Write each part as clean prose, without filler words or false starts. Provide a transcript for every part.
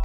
All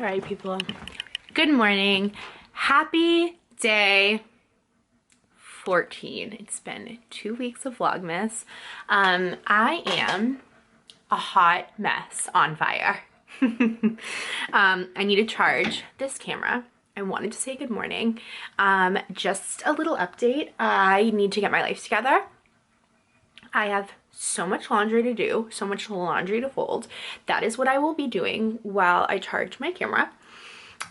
right, people. Good morning. Happy day 14. It's been 2 weeks of Vlogmas. I am a hot mess on fire. I need to charge this camera. I wanted to say good morning. Just a little update. I need to get my life together. I have so much laundry to do, so much laundry to fold. That is what I will be doing while I charge my camera.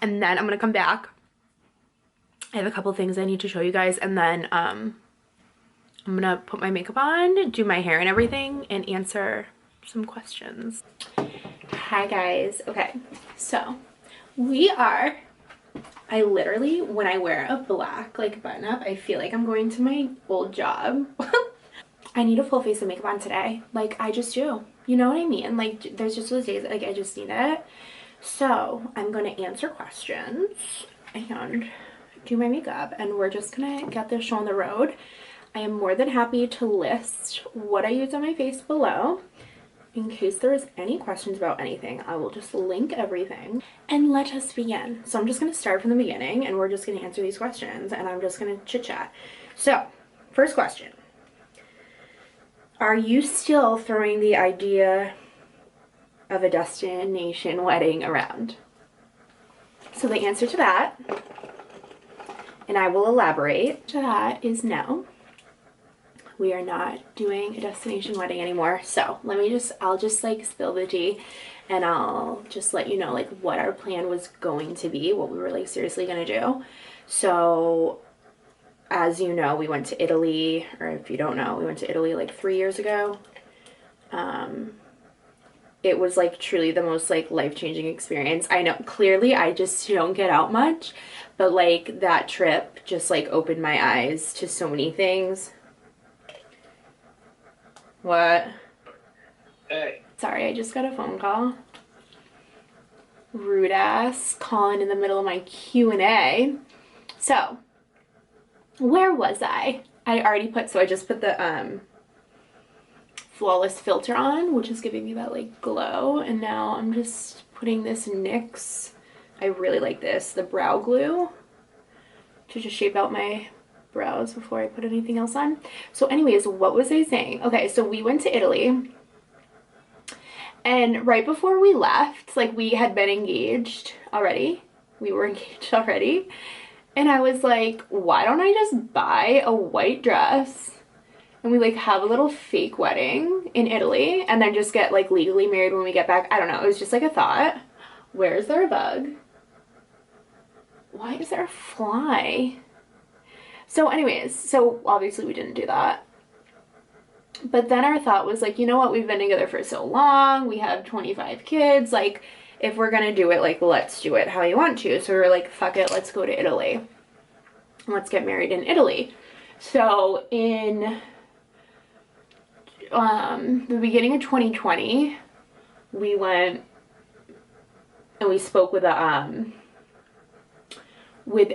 And then I'm gonna come back. I have a couple things I need to show you guys, and then I'm gonna put my makeup on, do my hair and everything, and answer some questions. Hi guys. Okay, so I literally, when I wear a black like button up, I feel like I'm going to my old job. I need a full face of makeup on today. Like, I just do. You know what I mean? Like, there's just those days that, like, I just need it. So, I'm going to answer questions and do my makeup. And we're just going to get this show on the road. I am more than happy to list what I use on my face below. In case there is any questions about anything, I will just link everything. And let us begin. So, I'm just going to start from the beginning. And we're just going to answer these questions. And I'm just going to chit-chat. So, first question. Are you still throwing the idea of a destination wedding around? So the answer to that, and I will elaborate, to that is no. We are not doing a destination wedding anymore. So I'll just like spill the tea, and I'll just let you know like what our plan was going to be, what we were like seriously gonna do. So as you know, we went to Italy, or if you don't know, we went to Italy like 3 years ago. It was like truly the most like life-changing experience. I know clearly I just don't get out much, but like that trip just like opened my eyes to so many things. What? Hey. Sorry, I just got a phone call. Rude ass calling in the middle of my Q&A. So, where was I? I just put the Flawless filter on, which is giving me that like glow, and now I'm just putting this NYX, I really like this, the brow glue, to just shape out my brows before I put anything else on. So anyways, what was I saying? Okay, so we went to Italy, and right before we left, like we had been engaged already, we were engaged already, and I was like, why don't I just buy a white dress and we like have a little fake wedding in Italy and then just get like legally married when we get back? I don't know. It was just like a thought. Where is there a bug? Why is there a fly? So anyways, so obviously we didn't do that. But then our thought was like, you know what? We've been together for so long. We have 25 kids. Like, if we're gonna do it, like, let's do it how you want to. So we were like, fuck it, let's go to Italy. Let's get married in Italy. So in the beginning of 2020, we went and we spoke with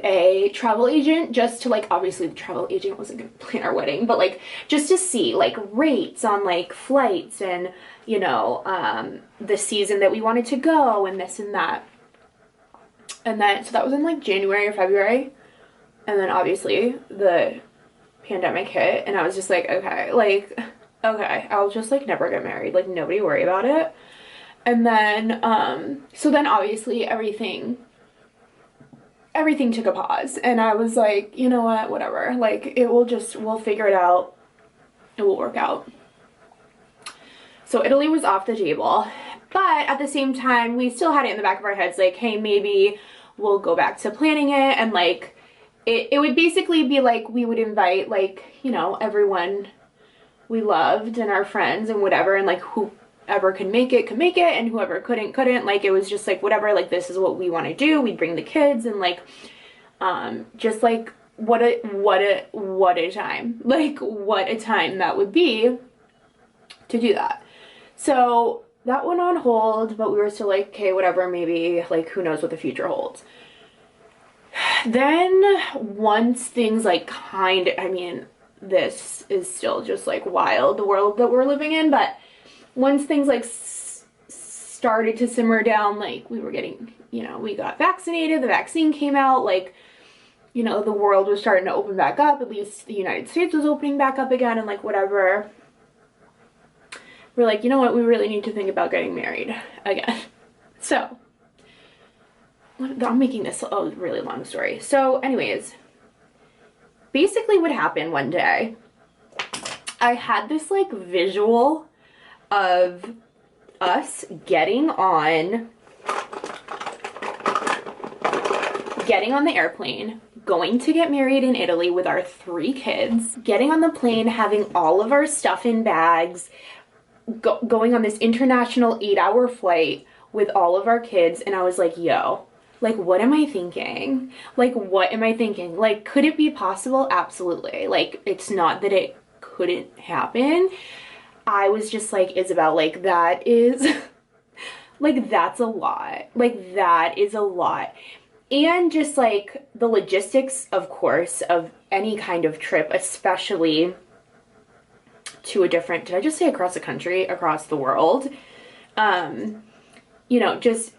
a travel agent, just to like, obviously the travel agent wasn't gonna plan our wedding, but like just to see like rates on like flights and, you know, the season that we wanted to go and this and that. And then, so that was in like January or February. And then obviously the pandemic hit, and I was just like, okay, like, okay, I'll just like never get married. Like, nobody worry about it. And then, so then obviously everything took a pause, and I was like, you know what, whatever, like, we'll figure it out, it will work out. So Italy was off the table, But at the same time, we still had it in the back of our heads, like, hey, maybe we'll go back to planning it, and like it would basically be like we would invite, like, you know, everyone we loved and our friends and whatever, and like whoever could make it, and whoever couldn't. Like, it was just like, whatever, like, this is what we want to do. We'd bring the kids, and like just like what a time, like what a time that would be to do that. So that went on hold, but we were still like, okay, whatever, maybe, like, who knows what the future holds. Then once things like I mean, this is still just like wild, the world that we're living in, but once things like started to simmer down, like we were getting, you know, we got vaccinated, the vaccine came out, like, you know, the world was starting to open back up, at least the United States was opening back up again, and like whatever. We're like, you know what, we really need to think about getting married again. So, I'm making this a really long story. So anyways, basically what happened one day, I had this like visual of us getting on the airplane, going to get married in Italy with our 3 kids, getting on the plane, having all of our stuff in bags, going on this international 8-hour flight with all of our kids. And I was like, yo, like, what am I thinking? Like, what am I thinking? Like, could it be possible? Absolutely. Like, it's not that it couldn't happen. I was just like, Isabel, like, that is, like, that's a lot. Like, that is a lot. And just, like, the logistics, of course, of any kind of trip, especially to a different, did I just say across the country, across the world? You know, just,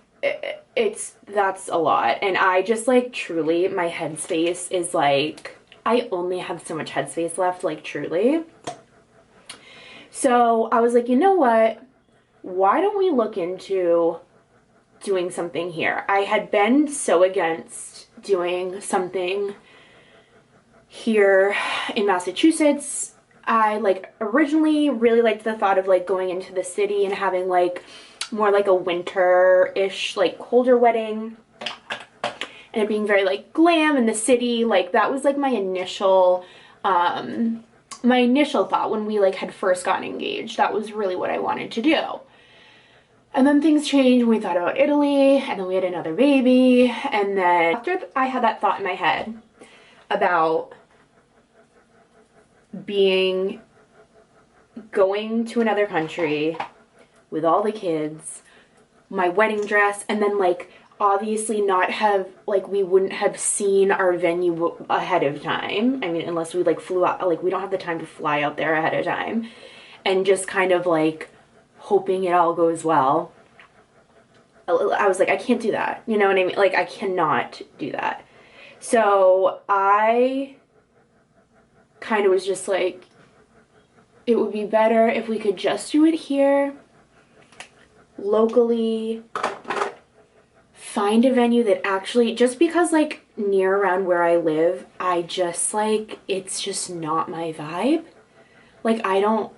that's a lot. And I just, like, truly, my headspace is, like, I only have so much headspace left, like, truly. So I was like, you know what? Why don't we look into doing something here? I had been so against doing something here in Massachusetts. I, like, originally really liked the thought of, like, going into the city and having, like, more like a winter-ish, like, colder wedding, and it being very, like, glam in the city. Like, that was, like, my initial thought when we, like, had first gotten engaged. That was really what I wanted to do. And then things changed, and we thought about Italy, and then we had another baby, and then after I had that thought in my head about going to another country with all the kids, my wedding dress, and then, like, obviously not have, like, we wouldn't have seen our venue ahead of time. I mean, unless we, like, flew out, like, we don't have the time to fly out there ahead of time, and just kind of, like, hoping it all goes well. I was like, I can't do that. You know what I mean? Like, I cannot do that. So I kind of was just like, it would be better if we could just do it here, locally, find a venue that actually, just because, like, near around where I live, I just, like, it's just not my vibe. Like,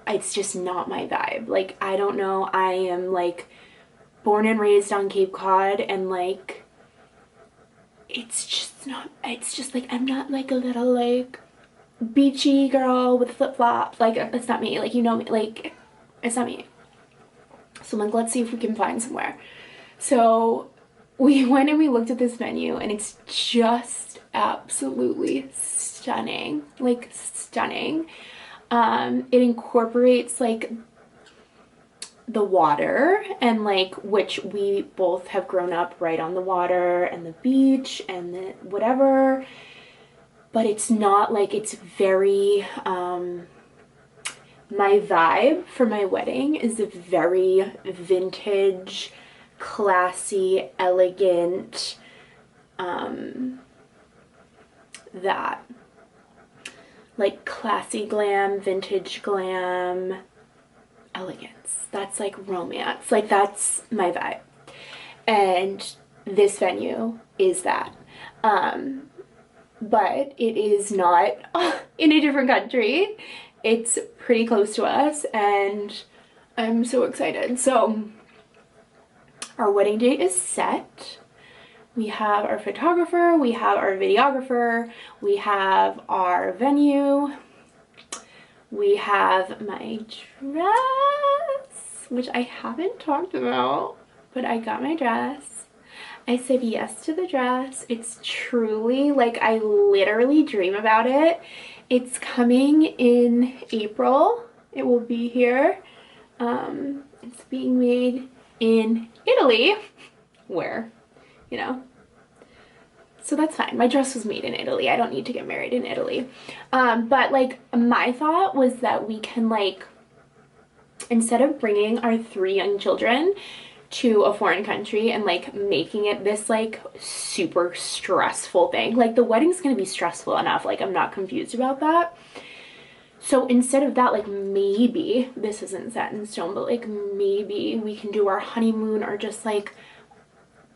it's just not my vibe. Like, I don't know, I am, like, born and raised on Cape Cod, and, like, it's just, like, I'm not, like, a little, like, beachy girl with flip-flops. Like, it's not me. Like, you know me. Like, it's not me. So I'm like, let's see if we can find somewhere. So we went and we looked at this venue, and it's just absolutely stunning. Like, stunning. It incorporates, like, the water, and, like, which we both have grown up right on the water and the beach and the whatever, but it's not, like, it's very, my vibe for my wedding is a very vintage, classy, elegant, that, like, classy glam, vintage glam, elegance. That's, like, romance. Like, that's my vibe. And this venue is that. But it is not in a different country. It's pretty close to us, and I'm so excited. So Our wedding date is set. We have our photographer, we have our videographer, we have our venue, we have my dress, which I haven't talked about, but I got my dress. I said yes to the dress. It's truly, like, I literally dream about it. It's coming in April. It will be here. It's being made in Italy, where, you know, so that's fine. My dress was made in Italy. I don't need to get married in Italy. But like, my thought was that we can, like, instead of bringing our 3 young children to a foreign country and like making it this like super stressful thing, like the wedding's gonna be stressful enough, like I'm not confused about that. So instead of that, like, maybe, this isn't set in stone, but like maybe we can do our honeymoon or just like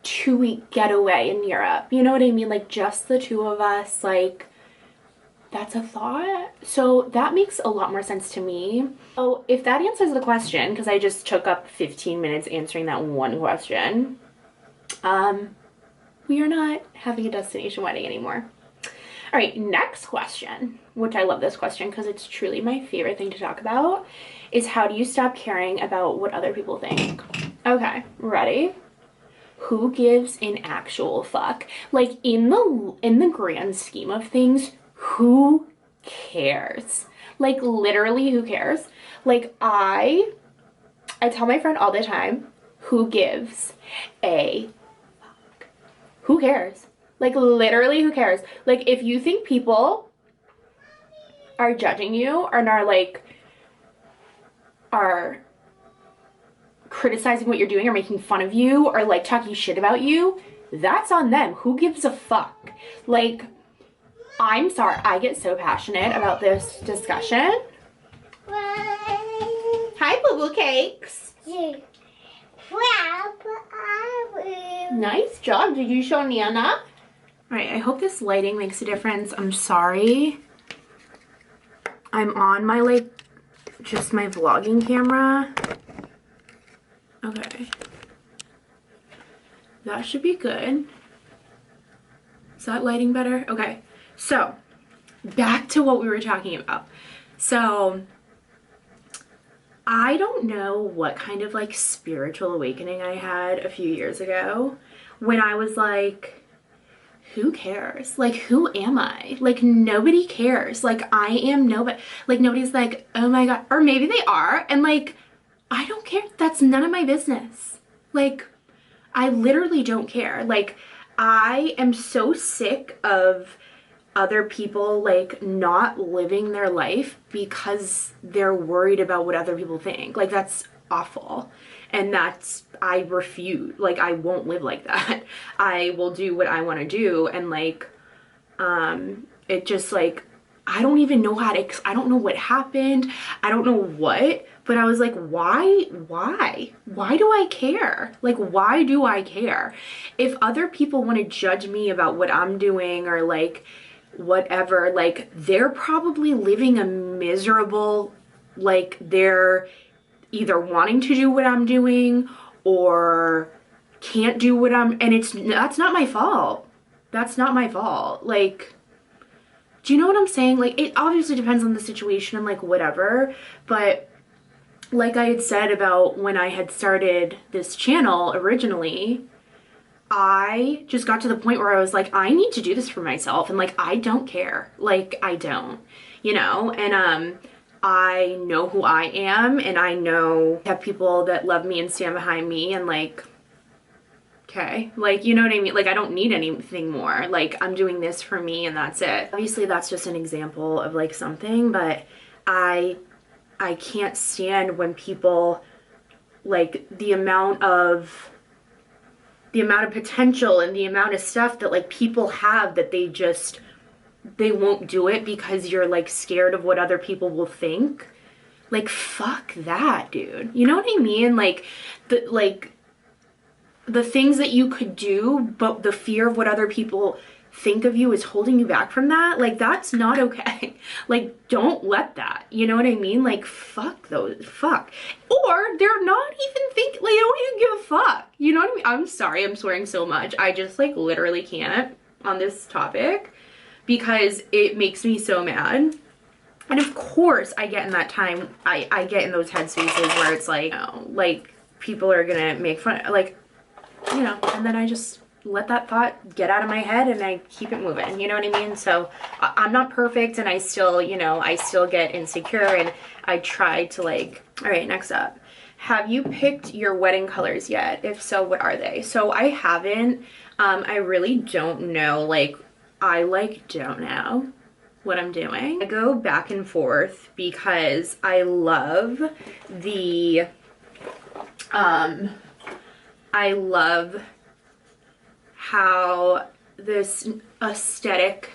2-week getaway in Europe. You know what I mean? Like just the 2 of us, like, that's a thought. So that makes a lot more sense to me. So if that answers the question, because I just took up 15 minutes answering that one question, we are not having a destination wedding anymore. All right, next question, which I love this question because it's truly my favorite thing to talk about, is how do you stop caring about what other people think? Okay, ready? Who gives an actual fuck? Like, in the grand scheme of things, who cares? Like, literally, who cares? Like, I tell my friend all the time, who gives a fuck? Who cares? Like, literally, who cares? Like, if you think people are judging you and are criticizing what you're doing or making fun of you or like talking shit about you, that's on them. Who gives a fuck? Like, I'm sorry, I get so passionate about this discussion. Hi, Boo Boo Cakes. Nice job. Did you show Nana? All right, I hope this lighting makes a difference. I'm sorry. I'm on my, like, just my vlogging camera. Okay. That should be good. Is that lighting better? Okay. So, back to what we were talking about. So, I don't know what kind of, like, spiritual awakening I had a few years ago when I was like, who cares? Like, who am I? Like, nobody cares. Like, I am nobody. Like, nobody's like, oh my God. Or maybe they are. And like, I don't care. That's none of my business. Like, I literally don't care. Like, I am so sick of other people, like, not living their life because they're worried about what other people think. Like, that's awful. And that's, I refuse. Like, I won't live like that. I will do what I want to do. And like, it just, like, I don't even know how to, I don't know what happened. I don't know what, but I was like, why do I care? Like, why do I care? If other people want to judge me about what I'm doing or like whatever, like, they're probably living a miserable, like, they're either wanting to do what I'm doing or can't do what I'm, and that's not my fault. That's not my fault. Like, do you know what I'm saying? Like, it obviously depends on the situation and like whatever, but like I had said about when I had started this channel originally, I just got to the point where I was like, I need to do this for myself, and like, I don't care. Like, I don't, you know, and I know who I am, and I know I have people that love me and stand behind me, and like, okay, like, you know what I mean? Like, I don't need anything more. Like, I'm doing this for me and that's it. Obviously, that's just an example of like something, but I can't stand when people, like, the amount of potential and the amount of stuff that like people have that they won't do it because you're like scared of what other people will think. Like, fuck that, dude. You know what I mean? Like, the things that you could do, but the fear of what other people think of you as holding you back from that, like that's not okay. Like don't let that, you know what I mean? Like fuck those, fuck. Or they're not even like they don't even give a fuck, you know what I mean? I'm sorry, I'm swearing so much. I just like literally can't on this topic because it makes me so mad. And of course I get in that time, I get in those headspaces where it's like, you know, like people are gonna make fun, like, you know, and then I just let that thought get out of my head and I keep it moving, you know what I mean? So I'm not perfect and I still, you know, I still get insecure and I try to like, all right, next up. Have you picked your wedding colors yet? If so, what are they? So I haven't, I really don't know, like, I like don't know what I'm doing. I go back and forth because I love the, I love how this aesthetic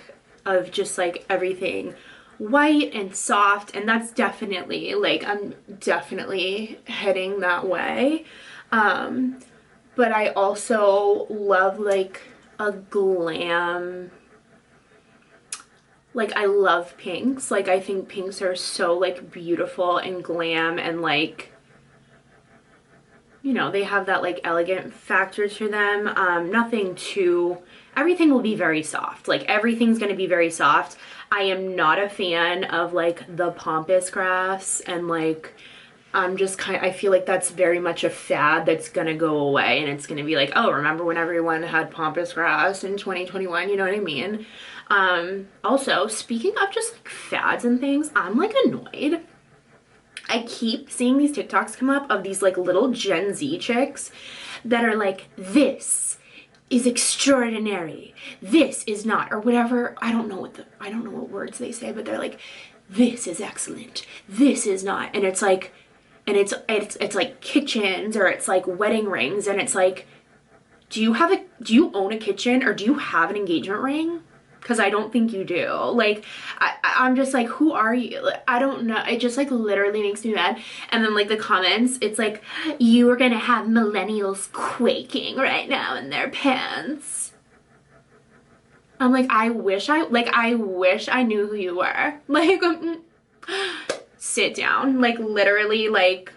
of just like everything white and soft, and that's definitely like I'm definitely heading that way, but I also love like a glam, like I love pinks. Like I think pinks are so like beautiful and glam and like, you know, they have that like elegant factor to them. Nothing too, everything will be very soft. Like everything's gonna be very soft. I am not a fan of like the pampas grass and like, I'm just kind of, I feel like that's very much a fad that's gonna go away and it's gonna be like, oh, remember when everyone had pampas grass in 2021, you know what I mean? Also, speaking of just like fads and things, I'm like annoyed. I keep seeing these TikToks come up of these like little Gen Z chicks that are like, this is extraordinary, this is not, or whatever. I don't know what words they say, but they're like, this is excellent, this is not. And it's like, and it's like kitchens or it's like wedding rings, and it's like, do you own a kitchen or do you have an engagement ring? Because I don't think you do. Like, I'm just like, who are you? I don't know. It just like literally makes me mad. And then like the comments, it's like, you are gonna have millennials quaking right now in their pants. I'm like, I wish I knew who you were. Like, sit down. Like literally like,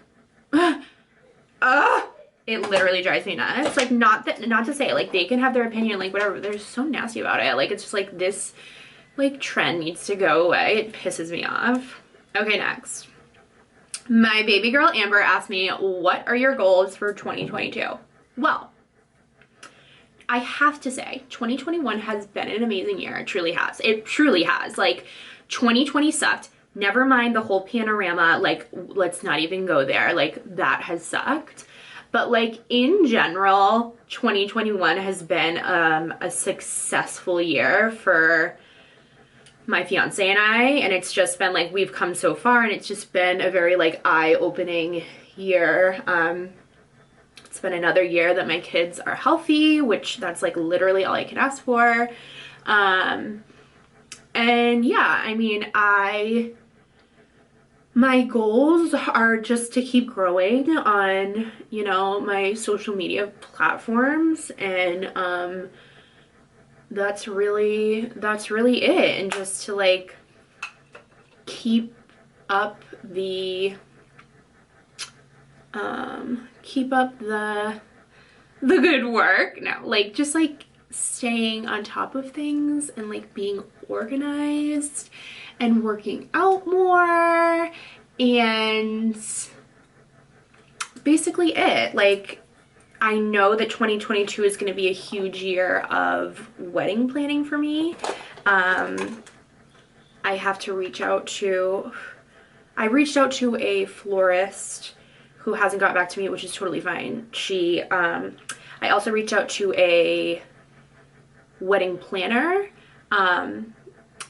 it literally drives me nuts. Like not to say like they can have their opinion, like whatever, they're so nasty about it. Like it's just like this like trend needs to go away. It pisses me off. Okay, next. My baby girl Amber asked me, what are your goals for 2022? Well, I have to say 2021 has been an amazing year. It truly has. It truly has. Like 2020 sucked. Never mind the whole panorama, like let's not even go there. Like that has sucked. But like in general, 2021 has been a successful year for my fiance and I, and it's just been like we've come so far, and it's just been a very like eye-opening year. It's been another year that my kids are healthy, which that's like literally all I could ask for. And yeah, I mean, my goals are just to keep growing on, you know, my social media platforms, and that's really it. And just to like keep up the good work. No, like just like staying on top of things and like being organized and working out more, and basically it. Like I know that 2022 is going to be a huge year of wedding planning for me. I reached out to a florist who hasn't got back to me, which is totally fine. I also reached out to a wedding planner,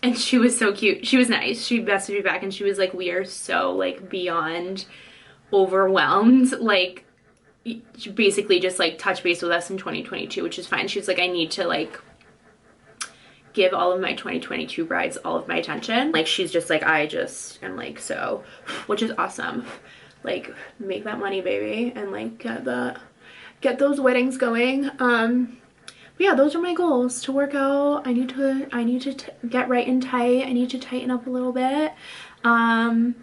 and she was so cute. She was nice. She messaged me back and she was like, we are so like beyond overwhelmed. Like she basically just like touch base with us in 2022, which is fine. She was like, I need to like give all of my 2022 brides all of my attention. Like she's just like, I just am like, so, which is awesome. Like make that money, baby, and like get those weddings going. But yeah, those are my goals: to work out. I need to get right and tight. I need to tighten up a little bit. And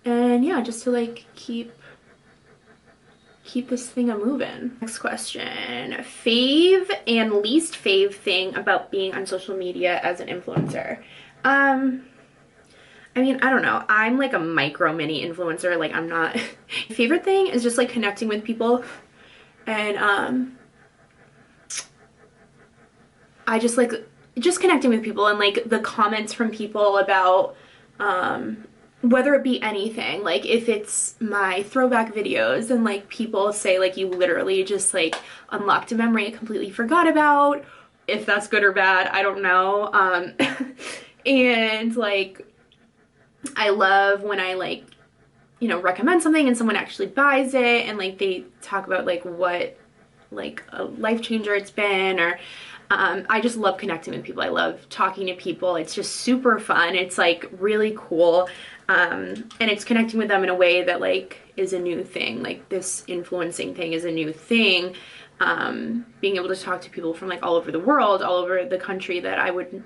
yeah, just to like keep this thing a moving. Next question: fave and least fave thing about being on social media as an influencer. I mean, I don't know. I'm like a micro mini influencer. Like, I'm not. Favorite thing is just like connecting with people, and I just like connecting with people, and like the comments from people about whether it be anything, like if it's my throwback videos and like people say like you literally just like unlocked a memory I completely forgot about. If that's good or bad, I don't know. And like I love when I like, you know, recommend something and someone actually buys it, and like they talk about like what like a life changer it's been, or I just love connecting with people. I love talking to people. It's just super fun. It's like really cool. And it's connecting with them in a way that like is a new thing. Like this influencing thing is a new thing. Being able to talk to people from like all over the world, all over the country, that I would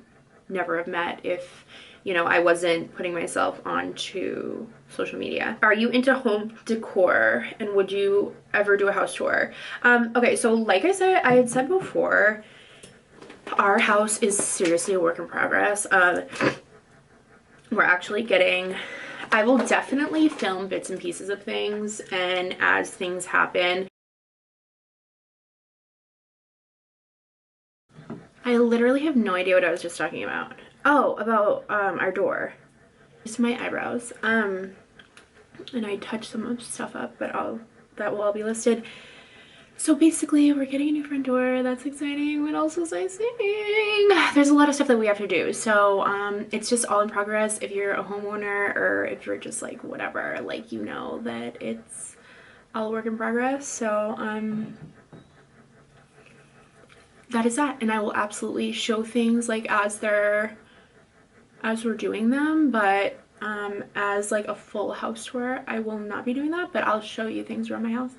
never have met if, you know, I wasn't putting myself onto social media. Are you into home decor, and would you ever do a house tour? Okay, so like I had said before, our house is seriously a work in progress. We're actually getting, I will definitely film bits and pieces of things, and as things happen. I literally have no idea what I was just talking about. Oh, about our door. Just my eyebrows. And I touched some stuff up, but that will all be listed. So basically, we're getting a new front door. That's exciting. What else was I saying? There's a lot of stuff that we have to do. So it's just all in progress. If you're a homeowner, or if you're just like whatever, like, you know that it's all work in progress. So that is that. And I will absolutely show things like as we're doing them, but as like a full house tour, I will not be doing that, but I'll show you things around my house.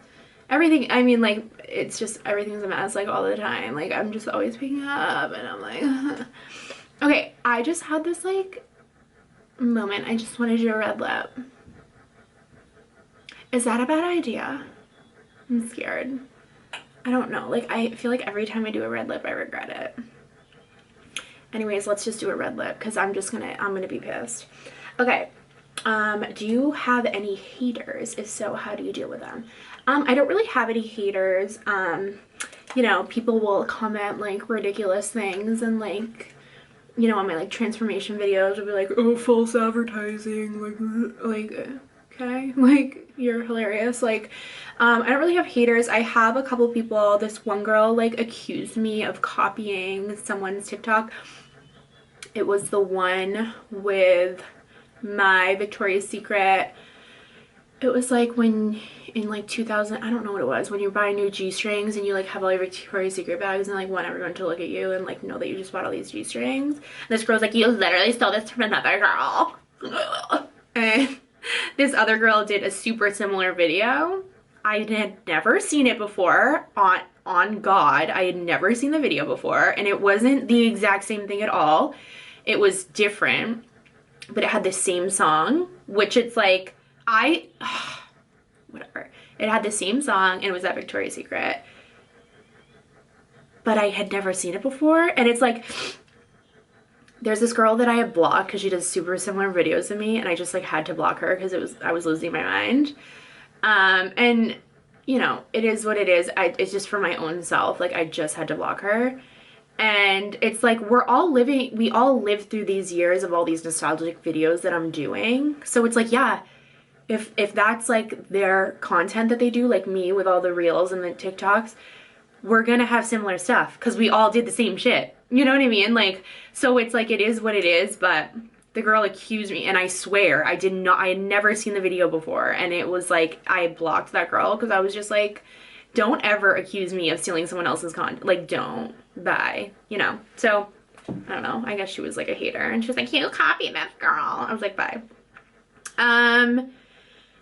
Everything, I mean, like, it's just, everything's a mess, like, all the time. Like, I'm just always picking up, and I'm like, okay, I just had this, like, moment. I just want to do a red lip. Is that a bad idea? I'm scared. I don't know. Like, I feel like every time I do a red lip, I regret it. Anyways, let's just do a red lip, because I'm gonna be pissed. Okay. Do you have any haters? If so, how do you deal with them? I don't really have any haters. You know, people will comment like ridiculous things, and like, you know, on my like transformation videos will be like, oh, false advertising, like okay, like, you're hilarious. Like, I don't really have haters. I have a couple people. This one girl like accused me of copying someone's TikTok. It was the one with my Victoria's Secret. It was like when in like 2000, I don't know what it was, when you buy new G-strings and you like have all your Victoria's Secret bags and like want everyone to look at you and like know that you just bought all these G-strings. This girl's like, you literally stole this from another girl. And this other girl did a super similar video. I had never seen it before. On God, I had never seen the video before, and it wasn't the exact same thing at all. It was different, but it had the same song, which it's like, whatever. It had the same song, and it was at Victoria's Secret, but I had never seen it before. And it's like, there's this girl that I have blocked because she does super similar videos to me, and I just like had to block her because I was losing my mind. And you know, it is what it is. It's just for my own self. Like, I just had to block her. And it's like, we all live through these years of all these nostalgic videos that I'm doing. So it's like, yeah, if that's like their content that they do, like me with all the reels and the TikToks, we're gonna have similar stuff because we all did the same shit. You know what I mean? Like, so it's like, it is what it is. But the girl accused me, and I swear I had never seen the video before. And it was like, I blocked that girl because I was just like, don't ever accuse me of stealing someone else's content. Like, don't. Bye. You know? So, I don't know. I guess she was like a hater. And she was like, you copied that girl. I was like, bye.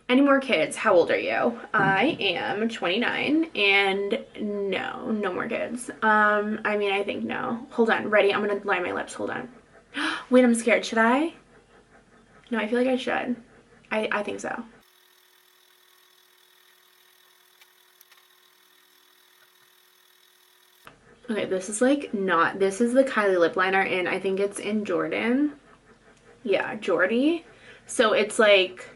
Any more kids? How old are you? I am 29 and no more kids. I mean, I think no. Hold on, ready? I'm gonna line my lips, hold on. Wait, I'm scared, should I? No, I feel like I should. I think so. Okay, this is like not, this is the Kylie Lip Liner and I think it's in Jordan. Yeah, Jordy. So it's like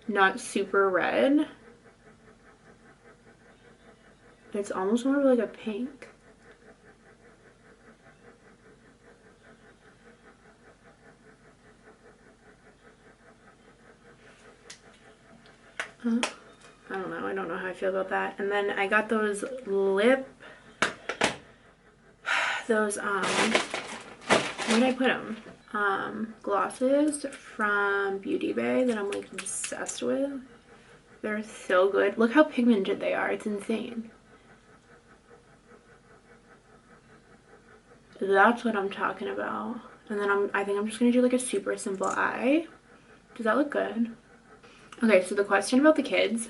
not super red. It's almost more of like a pink. I don't know. I don't know how I feel about that. And then I got those those, where did I put them? Glosses from Beauty Bay that I'm like obsessed with. They're so good. Look how pigmented they are. It's insane. That's what I'm talking about. And then I think I'm just gonna do like a super simple eye. Does that look good? Okay, so the question about the kids,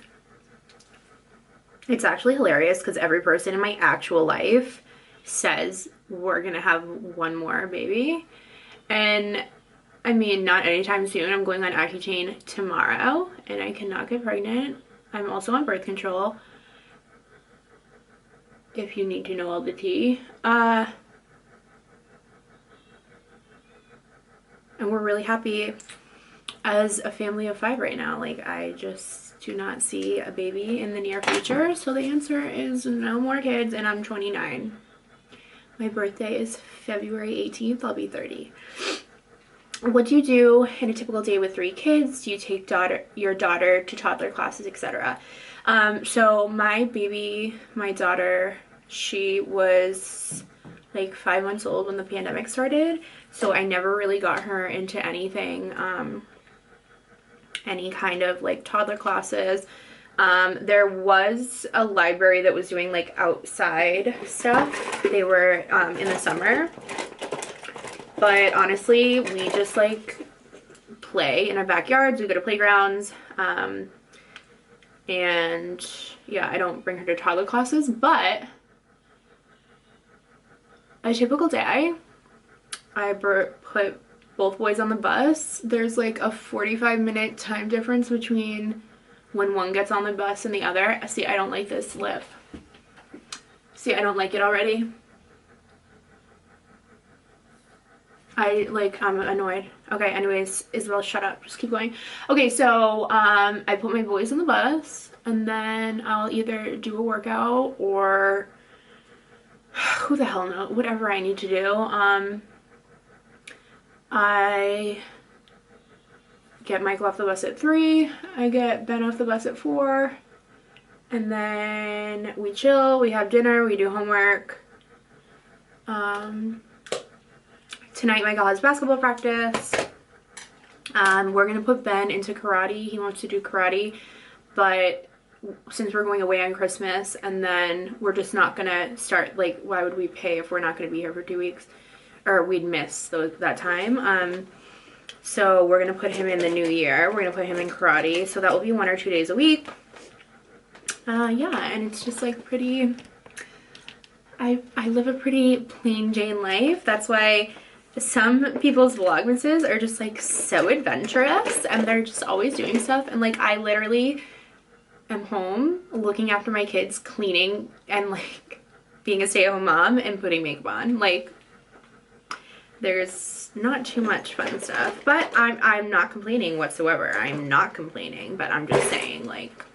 it's actually hilarious because every person in my actual life says we're gonna have one more baby. And I mean, not anytime soon. I'm going on Accutane tomorrow and I cannot get pregnant. I'm also on birth control, if you need to know all the tea. And we're really happy as a family of 5 right now. Like, I just do not see a baby in the near future. So the answer is no more kids, and I'm 29. My birthday is February 18th. I'll be 30. What do you do in a typical day with 3 kids? Do you take your daughter to toddler classes, etc.? So my daughter, she was like 5 months old when the pandemic started. So I never really got her into anything, any kind of like toddler classes. There was a library that was doing like outside stuff. They were in the summer. But honestly, we just like play in our backyards. We go to playgrounds. And yeah, I don't bring her to toddler classes, but a typical day, I put both boys on the bus. There's like a 45-minute time difference between when one gets on the bus and the other. See, I don't like this lip. See, I don't like it already. I'm annoyed. Okay, anyways, Isabel, shut up. Just keep going. Okay, so I put my boys on the bus and then I'll either do a workout or who the hell knows, whatever I need to do. I get Michael off the bus at 3. I get Ben off the bus at 4. And then we chill, we have dinner, we do homework. Tonight Michael has basketball practice. We're gonna put Ben into karate. He wants to do karate, but since we're going away on Christmas and then we're just not gonna start, like, why would we pay if we're not gonna be here for 2 weeks? Or we'd miss that time. So we're gonna put him in the new year. We're gonna put him in karate. So that will be 1 or 2 days a week. Yeah, and it's just like pretty, I live a pretty plain Jane life. That's why some people's vlogmases are just like so adventurous and they're just always doing stuff. And like, I literally am home looking after my kids, cleaning, and like being a stay-at-home mom and putting makeup on. Like, there's not too much fun stuff, but I'm not complaining whatsoever. I'm not complaining, but I'm just saying, like,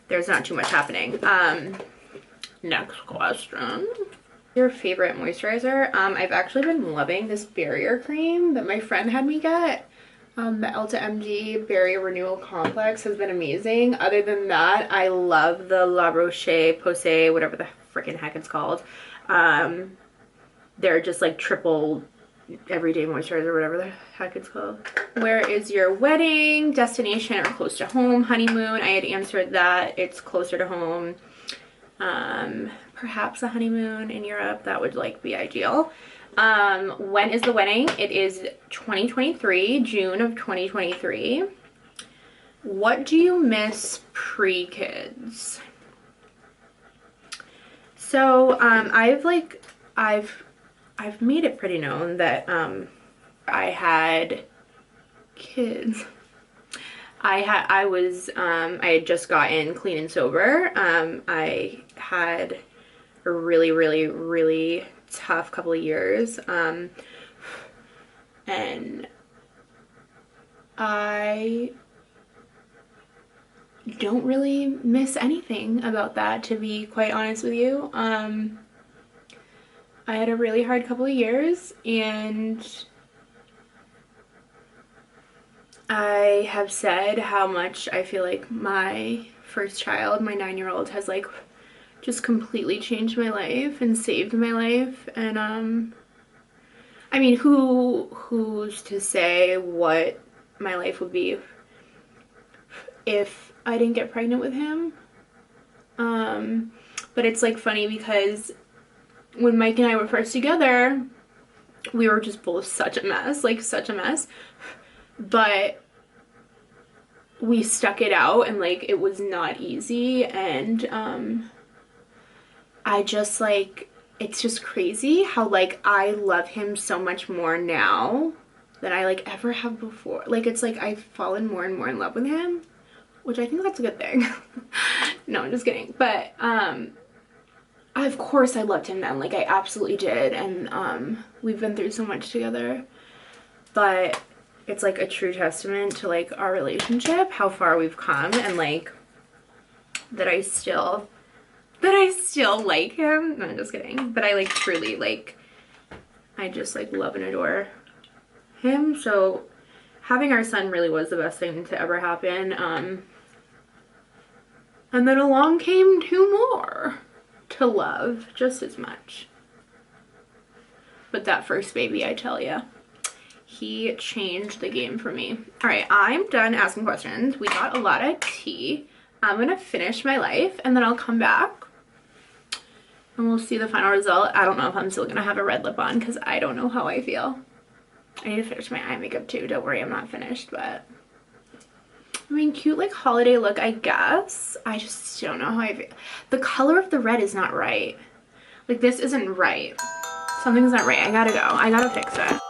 there's not too much happening. Next question. Your favorite moisturizer? I've actually been loving this barrier cream that my friend had me get. The Elta MD Barrier Renewal Complex has been amazing. Other than that, I love the La Roche-Posay, whatever the freaking heck it's called. They're just like triple everyday moisturizer, whatever the heck it's called. Where is your wedding destination or close to home? Honeymoon, I had answered that. It's closer to home. Perhaps a honeymoon in Europe, that would like be ideal. When is the wedding? It is 2023, June of 2023. What do you miss pre-kids? So, I've made it pretty known that, I had kids. I had just gotten clean and sober. I had a really, really, really tough couple of years. And I don't really miss anything about that, to be quite honest with you. I had a really hard couple of years, and I have said how much I feel like my first child, my 9-year-old, has like just completely changed my life and saved my life. And I mean, who's to say what my life would be if I didn't get pregnant with him? But it's like funny because when Mike and I were first together, we were just both such a mess, like such a mess. But we stuck it out, and like it was not easy. And I just like, it's just crazy how like I love him so much more now than I like ever have before. Like it's like I've fallen more and more in love with him, which I think that's a good thing. No, I'm just kidding. But of course I loved him then, like I absolutely did. And we've been through so much together. But it's like a true testament to like our relationship, how far we've come, and like that I still like him. No, I'm just kidding. But I like truly like, I just like love and adore him. So having our son really was the best thing to ever happen. And then along came 2 more to love just as much. But that first baby, I tell ya, he changed the game for me. All right, I'm done asking questions. We got a lot of tea. I'm gonna finish my life and then I'll come back and we'll see the final result. I don't know if I'm still gonna have a red lip on because I don't know how I feel. I need to finish my eye makeup too. Don't worry, I'm not finished, but I mean, cute like holiday look, I guess. I just don't know how I feel. The color of the red is not right. Like this isn't right. Something's not right. I gotta go. I gotta fix it.